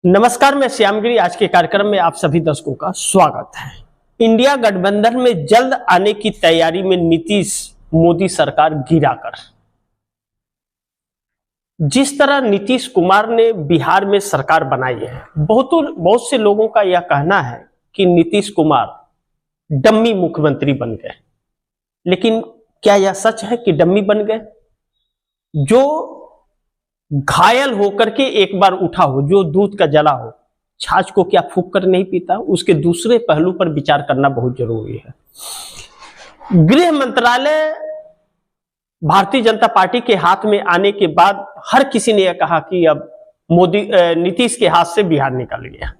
नमस्कार, मैं श्यामगिरी। आज के कार्यक्रम में आप सभी दर्शकों का स्वागत है। इंडिया गठबंधन में जल्द आने की तैयारी में नीतीश मोदी सरकार गिराकर। जिस तरह नीतीश कुमार ने बिहार में सरकार बनाई है, बहुत से लोगों का यह कहना है कि नीतीश कुमार डम्मी मुख्यमंत्री बन गए। लेकिन क्या यह सच है कि डम्मी बन गए? जो घायल होकर के एक बार उठा हो, जो दूध का जला हो, छाछ को क्या फूंक कर नहीं पीता? उसके दूसरे पहलू पर विचार करना बहुत जरूरी है। गृह मंत्रालय भारतीय जनता पार्टी के हाथ में आने के बाद हर किसी ने यह कहा कि अब नीतीश के हाथ से बिहार निकल गया,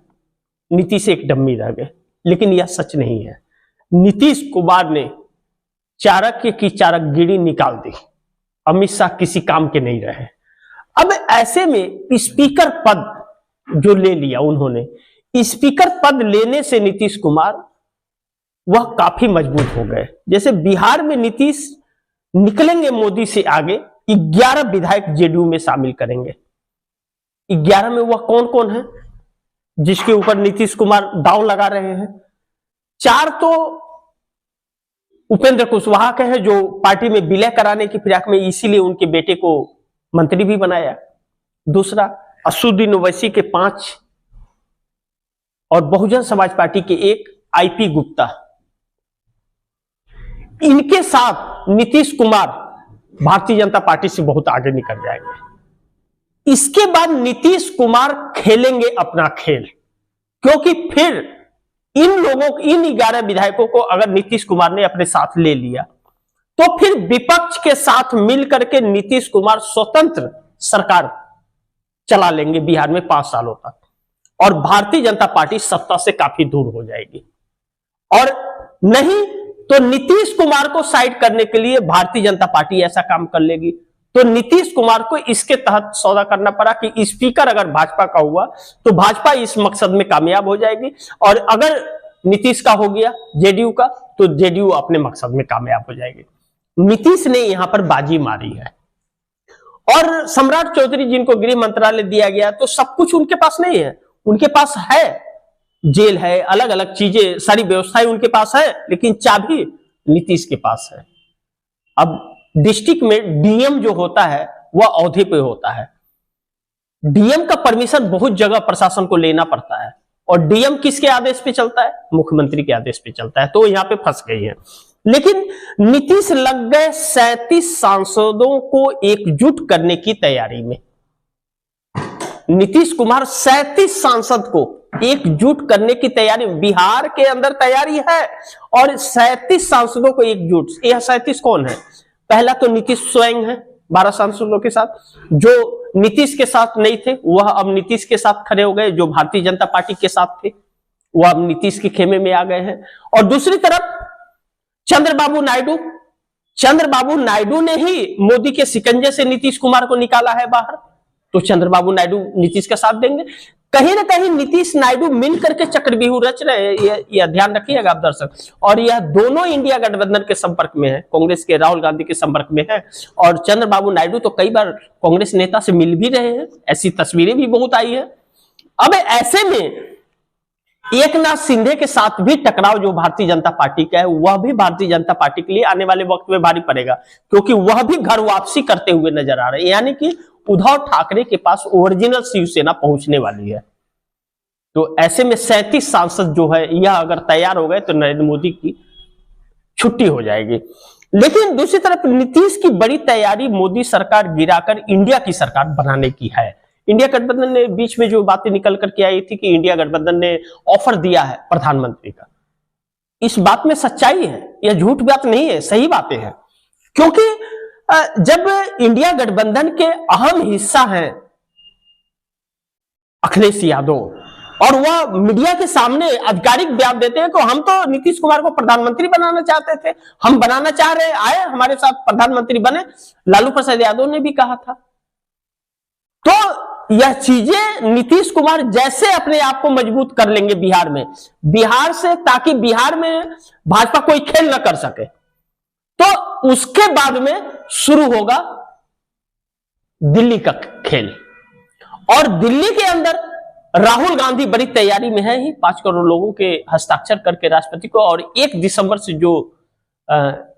नीतीश एक डम्मी रह गए। लेकिन यह सच नहीं है। नीतीश कुमार ने चाणक्य की चाणक्यगिरी निकाल दी। अमित शाह किसी काम के नहीं रहे। अब ऐसे में स्पीकर पद जो ले लिया उन्होंने, स्पीकर पद लेने से नीतीश कुमार वह काफी मजबूत हो गए। जैसे बिहार में नीतीश निकलेंगे मोदी से आगे, 11 विधायक जेडीयू में शामिल करेंगे। 11 में वह कौन कौन है जिसके ऊपर नीतीश कुमार दांव लगा रहे हैं? 4 तो उपेंद्र कुशवाहा के हैं, जो पार्टी में विलय कराने की फिराक में, इसीलिए उनके बेटे को मंत्री भी बनाया। दूसरा असदुद्दीन ओवैसी के 5 और बहुजन समाज पार्टी के 1 आईपी गुप्ता। इनके साथ नीतीश कुमार भारतीय जनता पार्टी से बहुत आगे निकल जाएंगे। इसके बाद नीतीश कुमार खेलेंगे अपना खेल, क्योंकि फिर इन 11 विधायकों को अगर नीतीश कुमार ने अपने साथ ले लिया तो फिर विपक्ष के साथ मिलकर के नीतीश कुमार स्वतंत्र सरकार चला लेंगे बिहार में 5 सालों तक, और भारतीय जनता पार्टी सत्ता से काफी दूर हो जाएगी। और नहीं तो नीतीश कुमार को साइड करने के लिए भारतीय जनता पार्टी ऐसा काम कर लेगी। तो नीतीश कुमार को इसके तहत सौदा करना पड़ा कि स्पीकर अगर भाजपा का हुआ तो भाजपा इस मकसद में कामयाब हो जाएगी, और अगर नीतीश का हो गया जेडीयू का तो जेडीयू अपने मकसद में कामयाब हो जाएगी। नीतीश ने यहां पर बाजी मारी है। और सम्राट चौधरी जिनको गृह मंत्रालय दिया गया, तो सब कुछ उनके पास नहीं है। उनके पास है जेल है, अलग अलग चीजें, सारी व्यवस्थाएं उनके पास है, लेकिन चाबी नीतीश के पास है। अब डिस्ट्रिक्ट में डीएम जो होता है वह औहदे पे होता है। डीएम का परमिशन बहुत जगह प्रशासन को लेना पड़ता है, और डीएम किसके आदेश पे चलता है? मुख्यमंत्री के आदेश पे चलता है। तो यहां पे फंस गई है। लेकिन नीतीश लग गए 37 सांसदों को एकजुट करने की तैयारी में। नीतीश कुमार 37 सांसद को एकजुट करने की तैयारी, बिहार के अंदर तैयारी है, और 37 सांसदों को एकजुट। यह 37 कौन है? पहला तो नीतीश स्वयं है 12 सांसदों के साथ। जो नीतीश के साथ नहीं थे वह अब नीतीश के साथ खड़े हो गए। जो भारतीय जनता पार्टी के साथ थे वह अब नीतीश के खेमे में आ गए हैं। और दूसरी तरफ चंद्रबाबू नायडू ने ही मोदी के शिकंजे से नीतीश कुमार को निकाला है बाहर। तो चंद्रबाबू नायडू नीतीश का साथ देंगे। कहीं ना कहीं नीतीश नायडू मिलकर के चक्रव्यूह रच रहे हैं, यह ध्यान रखिएगा आप दर्शक। और यह दोनों इंडिया गठबंधन के संपर्क में है, कांग्रेस के राहुल गांधी के संपर्क में है। और चंद्रबाबू नायडू तो कई बार कांग्रेस नेता से मिल भी रहे हैं, ऐसी तस्वीरें भी बहुत आई है। अब ऐसे में एकनाथ शिंदे के साथ भी टकराव जो भारतीय जनता पार्टी का है, वह भी भारतीय जनता पार्टी के लिए आने वाले वक्त में भारी पड़ेगा, क्योंकि वह भी घर वापसी करते हुए नजर आ रहे हैं। यानी कि उद्धव ठाकरे के पास ओरिजिनल शिवसेना पहुंचने वाली है। तो ऐसे में 37 सांसद जो है, यह अगर तैयार हो गए तो नरेंद्र मोदी की छुट्टी हो जाएगी। लेकिन दूसरी तरफ नीतीश की बड़ी तैयारी मोदी सरकार गिराकर इंडिया की सरकार बनाने की है। इंडिया गठबंधन ने बीच में जो बातें निकल करके आई थी कि इंडिया गठबंधन ने ऑफर दिया है प्रधानमंत्री का, इस बात में सच्चाई है, यह झूठ बात नहीं है, सही बातें हैं। क्योंकि जब इंडिया गठबंधन के अहम हिस्सा हैं अखिलेश यादव, और वह मीडिया के सामने आधिकारिक बयान देते हैं कि हम तो नीतीश कुमार को प्रधानमंत्री बनाना चाहते थे, हम बनाना चाह रहे, आए हमारे साथ प्रधानमंत्री बने, लालू प्रसाद यादव ने भी कहा था। तो यह चीजें नीतीश कुमार जैसे अपने आप को मजबूत कर लेंगे बिहार से, ताकि बिहार में भाजपा कोई खेल न कर सके, तो उसके बाद में शुरू होगा दिल्ली का खेल। और दिल्ली के अंदर राहुल गांधी बड़ी तैयारी में है ही 5 करोड़ लोगों के हस्ताक्षर करके राष्ट्रपति को, और 1 दिसंबर से जो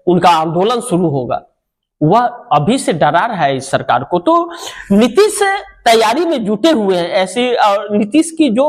उनका आंदोलन शुरू होगा वह अभी से डरा रहा है इस सरकार को। तो नीतीश तैयारी में जुटे हुए हैं ऐसे, नीतीश की जो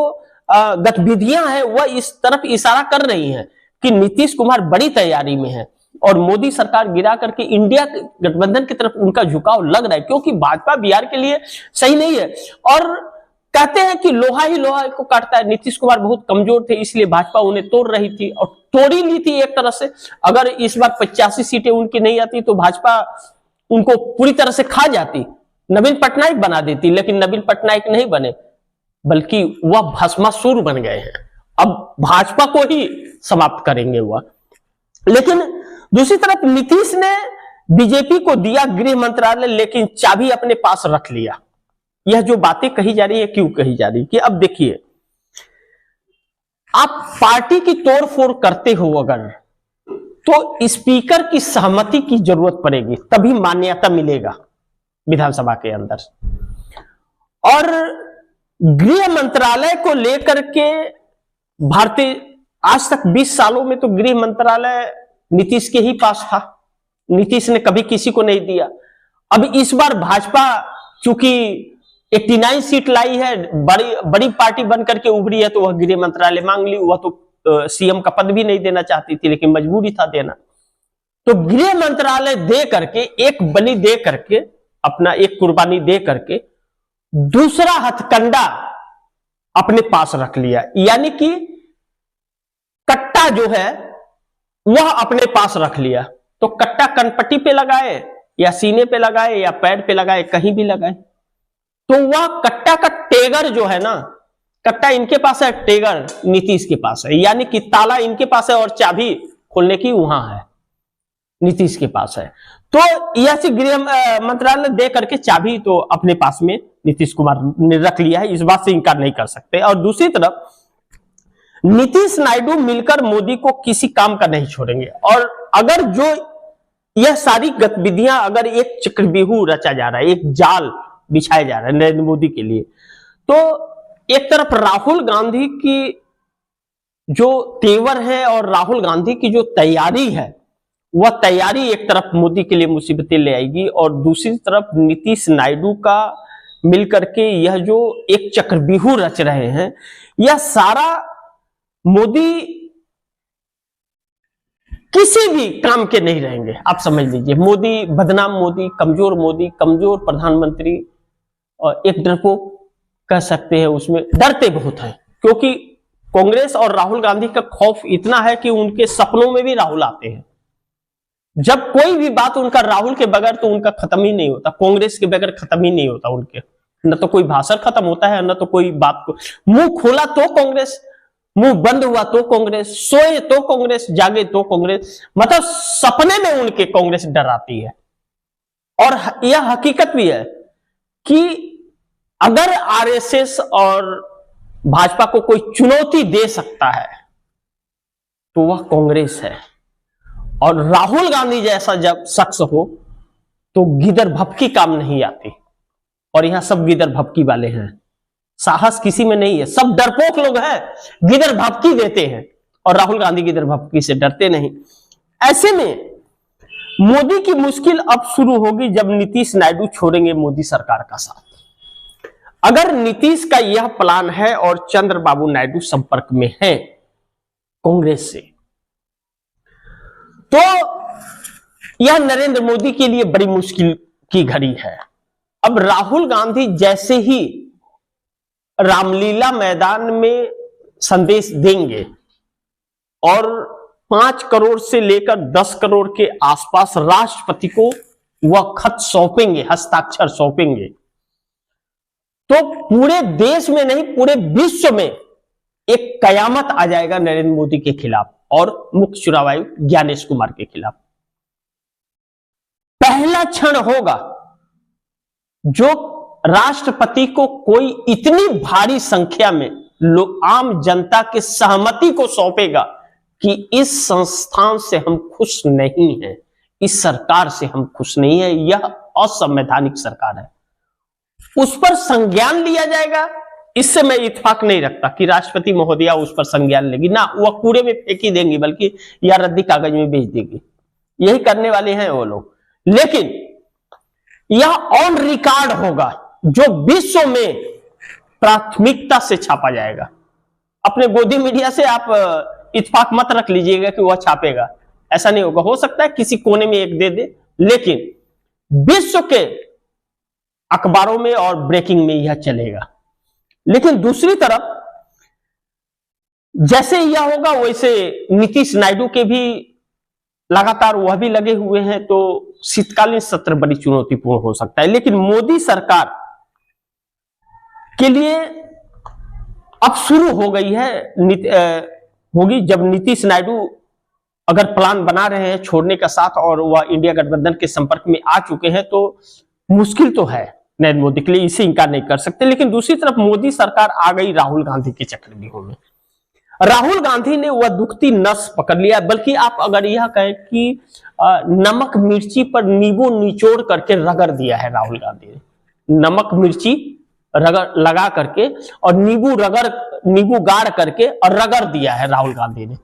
गतिविधियां हैं वह इस तरफ इशारा कर रही हैं कि नीतीश कुमार बड़ी तैयारी में है और मोदी सरकार गिरा करके इंडिया गठबंधन की तरफ उनका झुकाव लग रहा है, क्योंकि भाजपा बिहार के लिए सही नहीं है। और कहते हैं कि लोहा ही लोहा को काटता है। नीतीश कुमार बहुत कमजोर थे, इसलिए भाजपा उन्हें तोड़ रही थी और तोड़ ही ली थी एक तरह से। अगर इस बार 85 सीटें उनकी नहीं आती तो भाजपा उनको पूरी तरह से खा जाती, नवीन पटनायक बना देती, लेकिन नवीन पटनायक नहीं बने, बल्कि वह भस्मासुर बन गए हैं। अब भाजपा को ही समाप्त करेंगे वह। लेकिन दूसरी तरफ नीतीश ने बीजेपी को दिया गृह मंत्रालय, लेकिन चाबी अपने पास रख लिया। यह जो बातें कही जा रही है, क्यों कही जा रही है कि अब देखिए, आप पार्टी की तोड़फोड़ करते हो अगर, तो स्पीकर की सहमति की जरूरत पड़ेगी, तभी मान्यता मिलेगा विधानसभा के अंदर। और गृह मंत्रालय को लेकर के भारतीय आज तक 20 सालों में तो गृह मंत्रालय नीतीश के ही पास था, नीतीश ने कभी किसी को नहीं दिया। अब इस बार भाजपा चूंकि 89 सीट लाई है, बड़ी पार्टी बनकर के उभरी है, तो वह गृह मंत्रालय मांग ली। वह तो सीएम का पद भी नहीं देना चाहती थी, लेकिन मजबूरी था देना। तो गृह मंत्रालय दे करके, एक बलि दे करके, अपना एक कुर्बानी दे करके दूसरा हथकंडा अपने पास रख लिया, यानी कि कट्टा जो है वह अपने पास रख लिया। तो कट्टा कनपट्टी पे लगाए या सीने पे लगाए या पैर पे लगाए, कहीं भी लगाए, तो वह कट्टा का टेगर जो है ना, कट्टा इनके पास है, टेगर नीतीश के पास है, यानी कि ताला इनके पास है और चाबी खोलने की वहां है, नीतीश के पास है। तो यह गृह मंत्रालय दे करके चाबी तो अपने पास में नीतीश कुमार ने रख लिया है, इस बात से इनकार नहीं कर सकते। और दूसरी तरफ नीतीश नायडू मिलकर मोदी को किसी काम का नहीं छोड़ेंगे। और अगर जो यह सारी गतिविधियां, अगर एक चक्रव्यूह रचा जा रहा है, एक जाल बिछाया जा रहा है नरेंद्र मोदी के लिए, तो एक तरफ राहुल गांधी की जो तेवर है और राहुल गांधी की जो तैयारी है, वह तैयारी एक तरफ मोदी के लिए मुसीबतें ले आएगी, और दूसरी तरफ नीतीश नायडू का मिलकर के यह जो एक चक्रव्यूह रच रहे हैं, यह सारा मोदी किसी भी काम के नहीं रहेंगे। आप समझ लीजिए, मोदी बदनाम, मोदी कमजोर प्रधानमंत्री, और एक डरपोक कह सकते हैं, उसमें डरते बहुत हैं, क्योंकि कांग्रेस और राहुल गांधी का खौफ इतना है कि उनके सपनों में भी राहुल आते हैं। जब कोई भी बात उनका राहुल के बगैर तो उनका खत्म ही नहीं होता, कांग्रेस के बगैर खत्म ही नहीं होता उनके, न तो कोई भाषण खत्म होता है, न तो कोई बात को, मुंह खोला तो कांग्रेस, मुंह बंद हुआ तो कांग्रेस, सोए तो कांग्रेस, जागे तो कांग्रेस, मतलब सपने में उनके कांग्रेस डराती है। और यह हकीकत भी है कि अगर आरएसएस और भाजपा को कोई चुनौती दे सकता है तो वह कांग्रेस है। और राहुल गांधी जैसा जब शख्स हो तो गिदर भपकी काम नहीं आती, और यहां सब गिदर भपकी वाले हैं, साहस किसी में नहीं है, सब डरपोक लोग हैं, गिदर भपकी देते हैं, और राहुल गांधी गिदर भपकी से डरते नहीं। ऐसे में मोदी की मुश्किल अब शुरू होगी जब नीतीश नायडू छोड़ेंगे मोदी सरकार का साथ। अगर नीतीश का यह प्लान है और चंद्रबाबू नायडू संपर्क में हैं कांग्रेस से, तो यह नरेंद्र मोदी के लिए बड़ी मुश्किल की घड़ी है। अब राहुल गांधी जैसे ही रामलीला मैदान में संदेश देंगे और 5 करोड़ से लेकर 10 करोड़ के आसपास राष्ट्रपति को वह खत सौंपेंगे, हस्ताक्षर सौंपेंगे, तो पूरे देश में नहीं पूरे विश्व में एक कयामत आ जाएगा नरेंद्र मोदी के खिलाफ और मुख्य चुनाव आयुक्त ज्ञानेश कुमार के खिलाफ। पहला क्षण होगा जो राष्ट्रपति को कोई इतनी भारी संख्या में आम जनता के सहमति को सौंपेगा कि इस संस्थान से हम खुश नहीं हैं, इस सरकार से हम खुश नहीं हैं, यह असंवैधानिक सरकार है, उस पर संज्ञान लिया जाएगा इससे मैं इत्तेफाक नहीं रखता कि राष्ट्रपति महोदया उस पर संज्ञान लेगी, ना वह कूड़े में फेंक ही देंगी, बल्कि या रद्दी कागज में भेज देगी। यही करने वाले हैं वो लोग। लेकिन यह ऑन रिकॉर्ड होगा, जो विश्व में प्राथमिकता से छापा जाएगा। अपने गोदी मीडिया से आप इत्तेफाक मत रख लीजिएगा कि वह छापेगा, ऐसा नहीं होगा। हो सकता है किसी कोने में एक दे दे, लेकिन विश्व के अखबारों में और ब्रेकिंग में यह चलेगा। लेकिन दूसरी तरफ जैसे यह होगा वैसे नीतीश नायडू के भी लगातार वह भी लगे हुए हैं, तो शीतकालीन सत्र बड़ी चुनौतीपूर्ण हो सकता है। लेकिन मोदी सरकार के लिए अब शुरू हो गई है, होगी जब नीतीश नायडू अगर प्लान बना रहे हैं छोड़ने का साथ और वह इंडिया गठबंधन के संपर्क में आ चुके हैं, तो मुश्किल तो है नरेंद्र मोदी के लिए, इसे इंकार नहीं कर सकते। लेकिन दूसरी तरफ मोदी सरकार आ गई राहुल गांधी के चक्रव्यूह में। राहुल गांधी ने वह दुखती नस पकड़ लिया, बल्कि आप अगर यह कहें कि नमक मिर्ची पर नींबू निचोड़ करके रगड़ दिया है राहुल गांधी ने। नमक मिर्ची रगड़ लगा करके और नींबू गाड़ करके और रगड़ दिया है राहुल गांधी ने।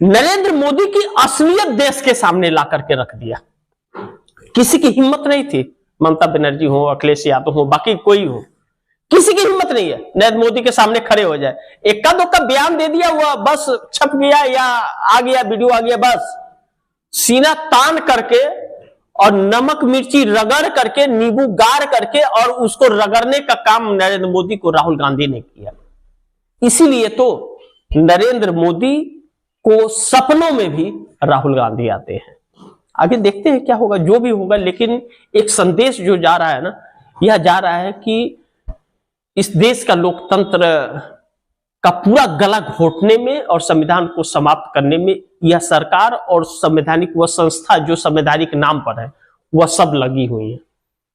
नरेंद्र मोदी की असलियत देश के सामने ला करके रख दिया। किसी की हिम्मत नहीं थी, ममता बनर्जी हो, अखिलेश यादव हो, बाकी कोई हो, किसी की हिम्मत नहीं है नरेंद्र मोदी के सामने खड़े हो जाए। इक्का दुक्का बयान दे दिया, वह बस छप गया या आ गया, वीडियो आ गया, बस सीना तान करके और नमक मिर्ची रगड़ करके, नींबू गाड़ करके और उसको रगड़ने का काम नरेंद्र मोदी को राहुल गांधी ने किया। इसीलिए तो नरेंद्र मोदी को सपनों में भी राहुल गांधी आते हैं। आगे देखते हैं क्या होगा, जो भी होगा। लेकिन एक संदेश जो जा रहा है ना, यह जा रहा है कि इस देश का लोकतंत्र का पूरा गला घोटने में और संविधान को समाप्त करने में यह सरकार और संवैधानिक वह संस्था जो संवैधानिक नाम पर है, वह सब लगी हुई है।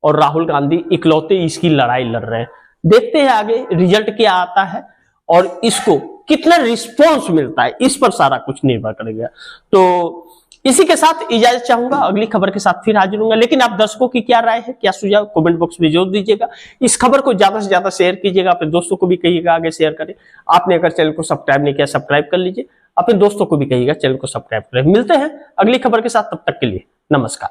और राहुल गांधी इकलौते इसकी लड़ाई लड़ रहे हैं। देखते हैं आगे रिजल्ट क्या आता है और इसको कितना रिस्पॉन्स मिलता है, इस पर सारा कुछ निर्भर करेगा। तो इसी के साथ इजाजत चाहूंगा, अगली खबर के साथ फिर हाजिर होऊंगा। लेकिन आप दर्शकों की क्या राय है, क्या सुझाव, कमेंट बॉक्स में जरूर दीजिएगा। इस खबर को ज्यादा से ज्यादा शेयर कीजिएगा, अपने दोस्तों को भी कहिएगा आगे शेयर करें। आपने अगर चैनल को सब्सक्राइब नहीं किया, सब्सक्राइब कर लीजिए, अपने दोस्तों को भी कहिएगा चैनल को सब्सक्राइब करें। मिलते हैं अगली खबर के साथ, तब तक के लिए नमस्कार।